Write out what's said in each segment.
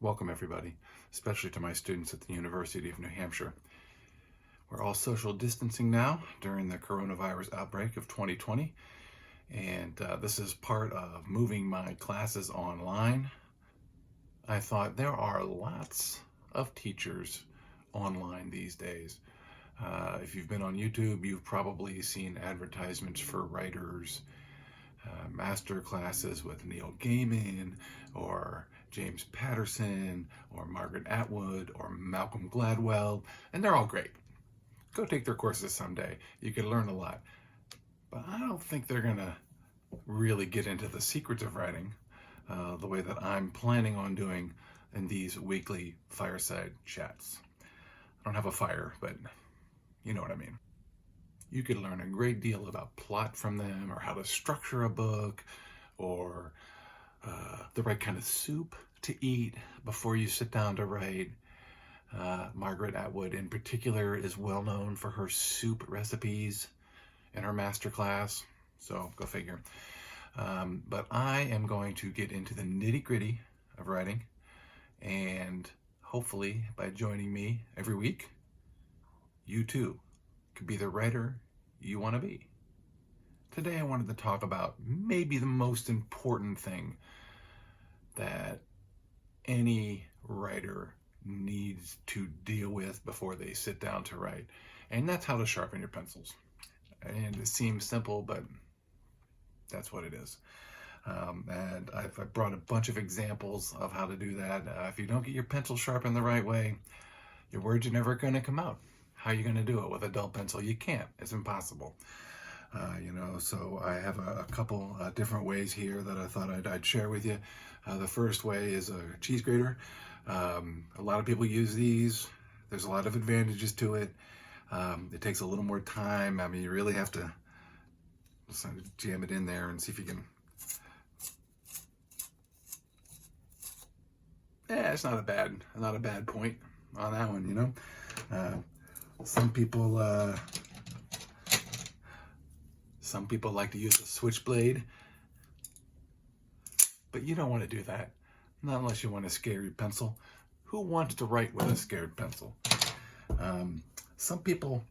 Welcome everybody, especially to my students at the University of New Hampshire. We're all social distancing now during the coronavirus outbreak of 2020, and this is part of moving my classes online. I thought there are lots of teachers online these days. If you've been on YouTube, you've probably seen advertisements for writers, master classes with Neil Gaiman or James Patterson or Margaret Atwood or Malcolm Gladwell, and they're all great. Go take their courses someday. You can learn a lot. But I don't think they're going to really get into the secrets of writing the way that I'm planning on doing in these weekly fireside chats. I don't have a fire, but you know what I mean. You could learn a great deal about plot from them, or how to structure a book, or the right kind of soup to eat before you sit down to write. Margaret Atwood in particular is well known for her soup recipes in her master class, so go figure. But I am going to get into the nitty-gritty of writing, and hopefully by joining me every week, you too could be the writer you want to be. Today I wanted to talk about maybe the most important thing that any writer needs to deal with before they sit down to write, and that's how to sharpen your pencils. And it seems simple, but that's what it is. And I've brought a bunch of examples of how to do that. If you don't get your pencil sharpened the right way, your words are never going to come out. How are you going to do it with a dull pencil? You can't. It's impossible. So I have a couple different ways here that I thought I'd share with you. The first way is a cheese grater. A lot of people use these. There's a lot of advantages to it. It takes a little more time. I mean, you really have to jam it in there and see if you can. Yeah, it's not a bad point on that one, Some people like to use a switchblade, but you don't want to do that. Not unless you want to scare your pencil. Who wants to write with a scared pencil? Some people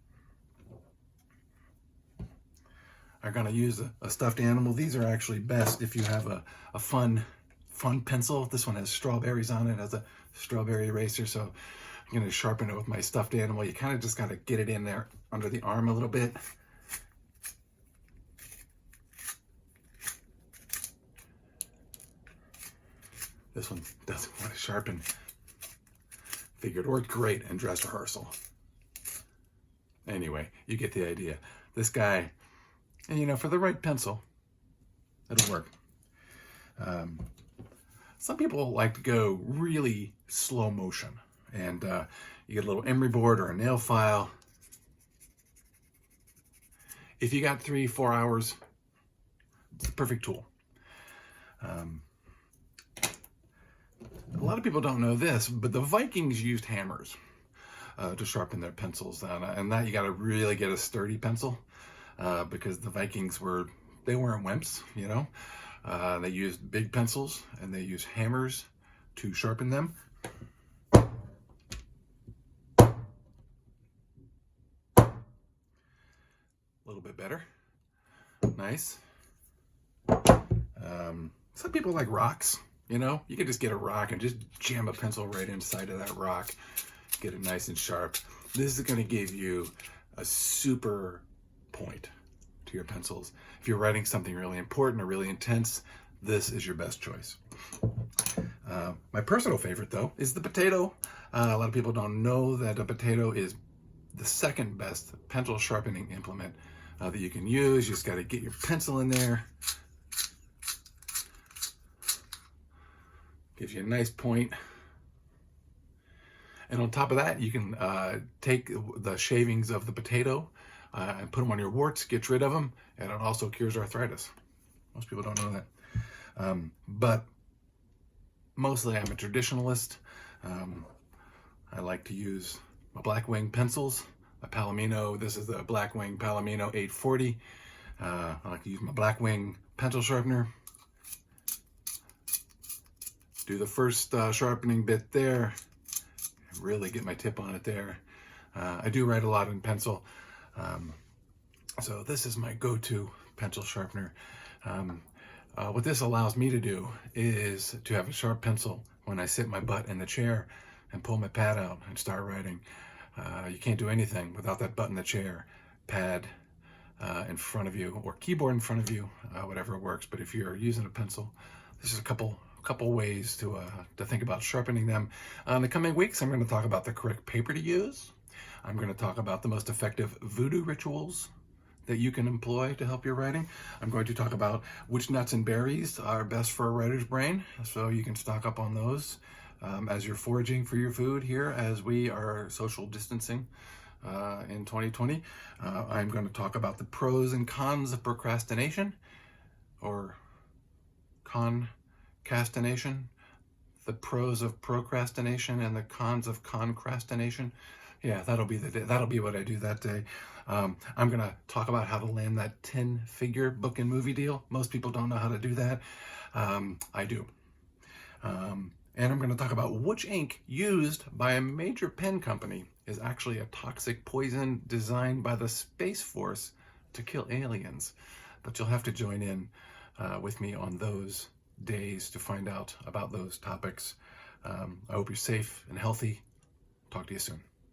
are going to use a stuffed animal. These are actually best if you have a fun pencil. This one has strawberries on it. It has a strawberry eraser, so I'm going to sharpen it with my stuffed animal. You kind of just got to get it in there under the arm a little bit. This one doesn't want to sharpen. Figured it worked great in dress rehearsal. Anyway, you get the idea. This guy, and for the right pencil, it'll work. Some people like to go really slow motion, and you get a little emery board or a nail file. If you got 3-4 hours, it's the perfect tool. A lot of people don't know this, but the Vikings used hammers to sharpen their pencils, and that you got to really get a sturdy pencil because the Vikings weren't wimps, They used big pencils and they used hammers to sharpen them. A little bit better. Nice. Some people like rocks. You could just get a rock and just jam a pencil right inside of that rock, get it nice and sharp. This is going to give you a super point to your pencils. If you're writing something really important or really intense, this is your best choice. My personal favorite, though, is the potato. A lot of people don't know that a potato is the second best pencil sharpening implement that you can use. You just got to get your pencil in there. Gives you a nice point. And on top of that, you can take the shavings of the potato and put them on your warts, get rid of them, and it also cures arthritis. Most people don't know that. But mostly I'm a traditionalist. I like to use my Blackwing pencils, a Palomino. This is the Blackwing Palomino 840. I like to use my Blackwing pencil sharpener. do the first sharpening bit there. Really get my tip on it there. I do write a lot in pencil, so this is my go-to pencil sharpener. What this allows me to do is to have a sharp pencil when I sit my butt in the chair and pull my pad out and start writing. You can't do anything without that butt in the chair, pad in front of you, or keyboard in front of you, whatever works. But if you're using a pencil, this is a couple ways to think about sharpening them. In the coming weeks, I'm going to talk about the correct paper to use. I'm going to talk about the most effective voodoo rituals that you can employ to help your writing. I'm going to talk about which nuts and berries are best for a writer's brain, so you can stock up on those as you're foraging for your food here as we are social distancing in 2020. I'm going to talk about the pros and cons of procrastination, or concastination, the pros of procrastination and the cons of concrastination. Yeah, that'll be what I do that day. I'm going to talk about how to land that 10-figure book and movie deal. Most people don't know how to do that. I do. And I'm going to talk about which ink used by a major pen company is actually a toxic poison designed by the Space Force to kill aliens. But you'll have to join in with me on those days to find out about those topics. I hope you're safe and healthy. Talk to you soon.